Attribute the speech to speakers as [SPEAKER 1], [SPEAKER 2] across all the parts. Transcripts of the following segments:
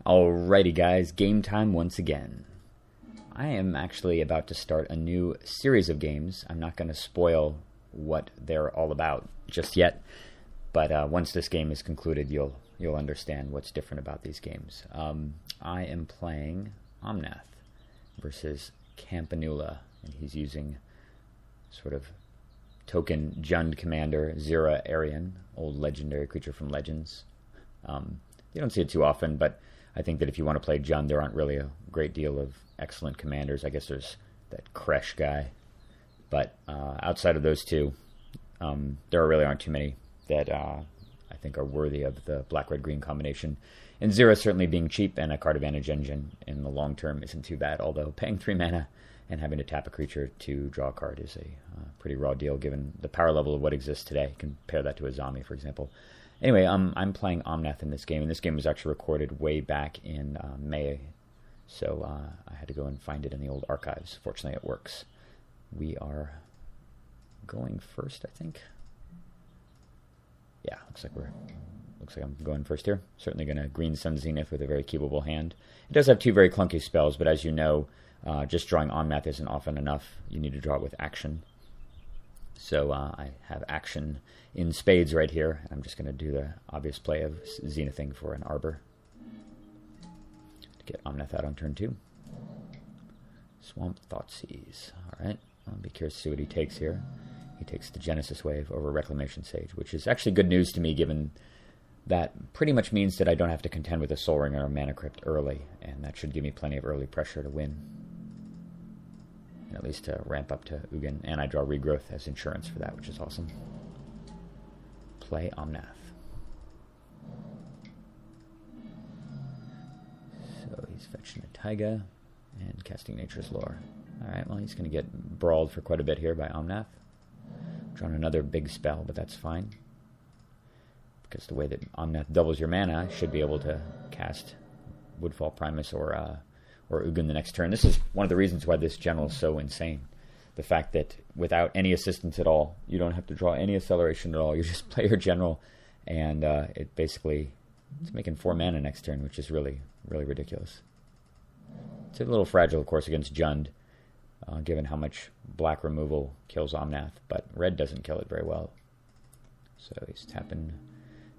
[SPEAKER 1] Alrighty guys, game time once again. I am actually about to start a new series of games. I'm not going to spoil what they're all about just yet, but once this game is concluded, you'll understand what's different about these games. I am playing Omnath versus Campanula, and he's using sort of token Jund commander, Xira Arian, old legendary creature from Legends. You don't see it too often, but I think that if you want to play Jund, there aren't really a great deal of excellent commanders. I guess there's that Kresh guy. But outside of those two, there really aren't too many that I think are worthy of the black-red-green combination. And Xira certainly being cheap and a card advantage engine in the long term isn't too bad, although paying 3 mana and having to tap a creature to draw a card is a pretty raw deal given the power level of what exists today. Compare that to a zombie, for example. Anyway, I'm playing Omnath in this game, and this game was actually recorded way back in May, so I had to go and find it in the old archives. Fortunately, it works. We are going first, I think. Yeah, looks like I'm going first here. Certainly going to green Sun Zenith with a very keepable hand. It does have 2 very clunky spells, but as you know, just drawing Omnath isn't often enough. You need to draw it with action. So I have action in spades right here. I'm just going to do the obvious play of Zenithing for an Arbor to get Omnath out on turn 2. Swamp Thoughtseize. Alright, I'll be curious to see what he takes here. He takes the Genesis Wave over Reclamation Sage, which is actually good news to me given that pretty much means that I don't have to contend with a Soul Ring or a Mana Crypt early, and that should give me plenty of early pressure to win. At least to ramp up to Ugin, and I draw Regrowth as insurance for that, which is awesome. Play Omnath. So he's fetching a Taiga and casting Nature's Lore. Alright, well he's going to get brawled for quite a bit here by Omnath. Drawn another big spell, but that's fine. Because the way that Omnath doubles your mana, I should be able to cast Woodfall Primus or Ugin the next turn. This is one of the reasons why this general is so insane. The fact that without any assistance at all, you don't have to draw any acceleration at all. You just play your general, and it's making 4 mana next turn, which is really, really ridiculous. It's a little fragile, of course, against Jund, given how much black removal kills Omnath, but red doesn't kill it very well. So he's tapping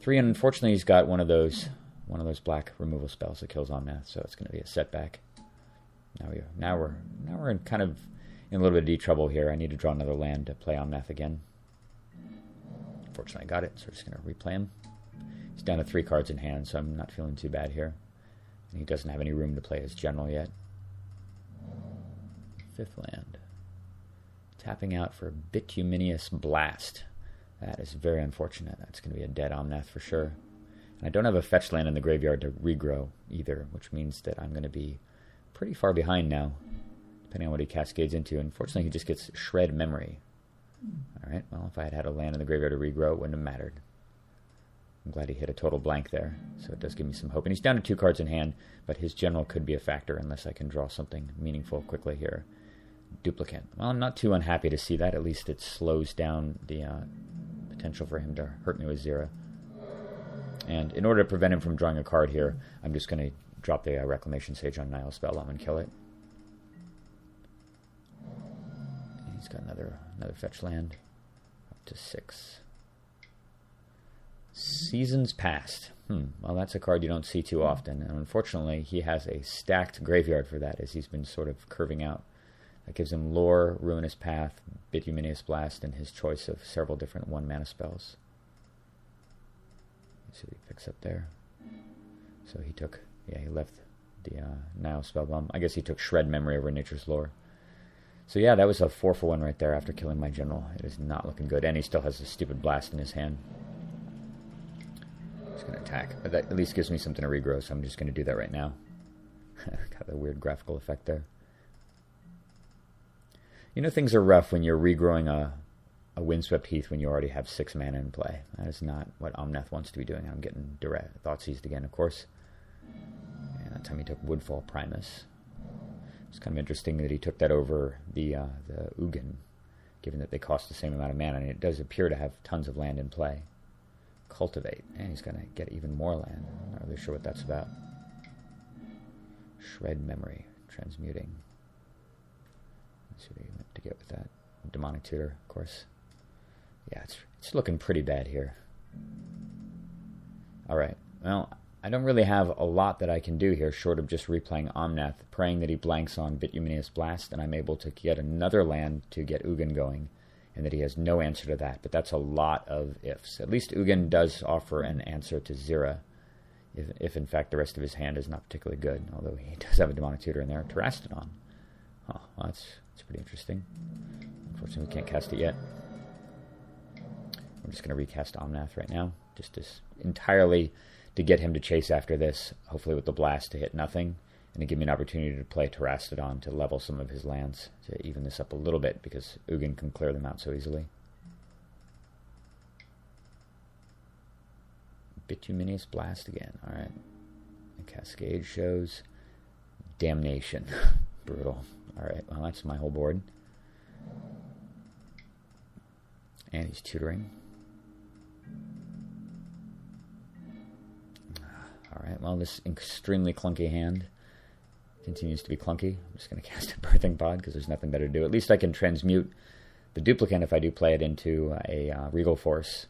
[SPEAKER 1] 3, and unfortunately he's got one of those black removal spells that kills Omnath, so it's going to be a setback. Now we're in kind of in a little bit of deep trouble here. I need to draw another land to play Omnath again. Fortunately, I got it, so we're just going to replay him. He's down to 3 cards in hand, so I'm not feeling too bad here. And he doesn't have any room to play his general yet. 5th land. Tapping out for Bituminous Blast. That is very unfortunate. That's going to be a dead Omnath for sure. And I don't have a fetch land in the graveyard to regrow either, which means that I'm going to be pretty far behind now, depending on what he cascades into. Unfortunately, he just gets Shred Memory. Alright, well, if I had had a land in the graveyard to regrow, it wouldn't have mattered. I'm glad he hit a total blank there, so it does give me some hope. And he's down to 2 cards in hand, but his general could be a factor unless I can draw something meaningful quickly here. Duplicate. Well, I'm not too unhappy to see that. At least it slows down the potential for him to hurt me with Xira. And in order to prevent him from drawing a card here, I'm just going to drop the Reclamation Sage on Nile Spellbomb and kill it. And he's got another fetch land. Up to 6. Seasons Past. Well, that's a card you don't see too often. And unfortunately, he has a stacked graveyard for that, as he's been sort of curving out. That gives him Lore, Ruinous Path, Bituminous Blast, and his choice of several different 1-mana spells. Let's see what he picks up there. So he took... Yeah, he left the Nile Spellbomb. I guess he took Shred Memory over Nature's Lore. So yeah, that was a 4-for-1 right there after killing my general. It is not looking good. And he still has a stupid blast in his hand. He's going to attack. But that at least gives me something to regrow, so I'm just going to do that right now. Got a weird graphical effect there. You know, things are rough when you're regrowing a Windswept Heath when you already have 6 mana in play. That is not what Omnath wants to be doing. I'm getting direct Thoughtseized again, of course. And that time he took Woodfall Primus. It's kind of interesting that he took that over the Ugin, given that they cost the same amount of mana, and it does appear to have tons of land in play. Cultivate. And he's going to get even more land. I'm not really sure what that's about. Shred memory. Transmuting. Let's see what you meant to get with that. Demonic Tutor, of course. Yeah, it's looking pretty bad here. Alright, well, I don't really have a lot that I can do here short of just replaying Omnath, praying that he blanks on Bituminous Blast, and I'm able to get another land to get Ugin going, and that he has no answer to that. But that's a lot of ifs. At least Ugin does offer an answer to Xira, if in fact the rest of his hand is not particularly good, although he does have a Demonic Tutor in there. Terastodon. Huh, well, that's pretty interesting. Unfortunately, we can't cast it yet. I'm just going to recast Omnath right now, just as entirely to get him to chase after this, hopefully with the blast to hit nothing, and to give me an opportunity to play Terastodon to level some of his lands, to even this up a little bit, because Ugin can clear them out so easily. Bituminous Blast again, alright. Cascade shows Damnation. Brutal. Alright, well that's my whole board. And he's tutoring. Alright, well this extremely clunky hand continues to be clunky. I'm just going to cast a Birthing Pod because there's nothing better to do. At least I can transmute the duplicate if I do play it into a Regal Force,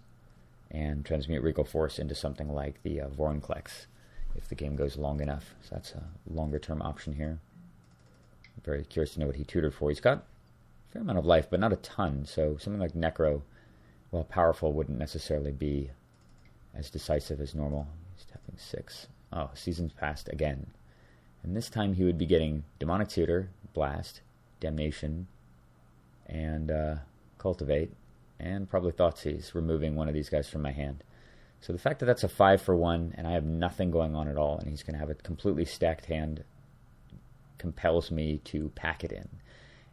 [SPEAKER 1] and transmute Regal Force into something like the Vorinclex if the game goes long enough. So that's a longer term option here. I'm very curious to know what he tutored for. He's got a fair amount of life, but not a ton, so something like Necro, while powerful, wouldn't necessarily be as decisive as normal. He's tapping 6. Oh, Seasons Past again. And this time he would be getting Demonic Tutor, Blast, Damnation, and Cultivate, and probably Thoughtseize, removing one of these guys from my hand. So the fact that that's a 5-for-1, and I have nothing going on at all, and he's going to have a completely stacked hand, compels me to pack it in.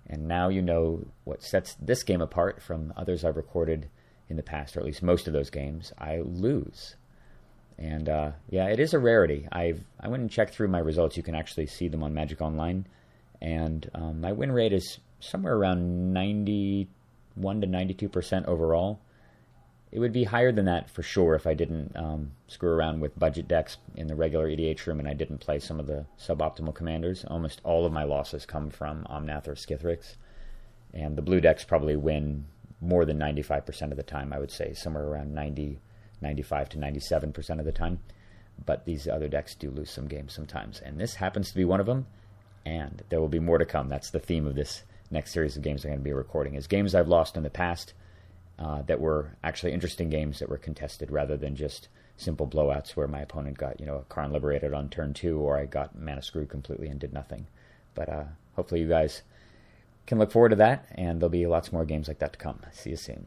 [SPEAKER 1] And now you know what sets this game apart from others I've recorded in the past, or at least most of those games. I lose. And yeah, it is a rarity. I went and checked through my results. You can actually see them on Magic Online. And my win rate is somewhere around 91 to 92% overall. It would be higher than that for sure if I didn't screw around with budget decks in the regular EDH room and I didn't play some of the suboptimal commanders. Almost all of my losses come from Omnath or Skithrix. And the blue decks probably win more than 95% of the time, I would say. Somewhere around 95 to 97% of the time. But these other decks do lose some games sometimes. And this happens to be one of them. And there will be more to come. That's the theme of this next series of games I'm going to be recording, is games I've lost in the past that were actually interesting games that were contested rather than just simple blowouts where my opponent got, a Karn Liberated on turn 2, or I got mana screwed completely and did nothing. But hopefully you guys can look forward to that, and there'll be lots more games like that to come. See you soon.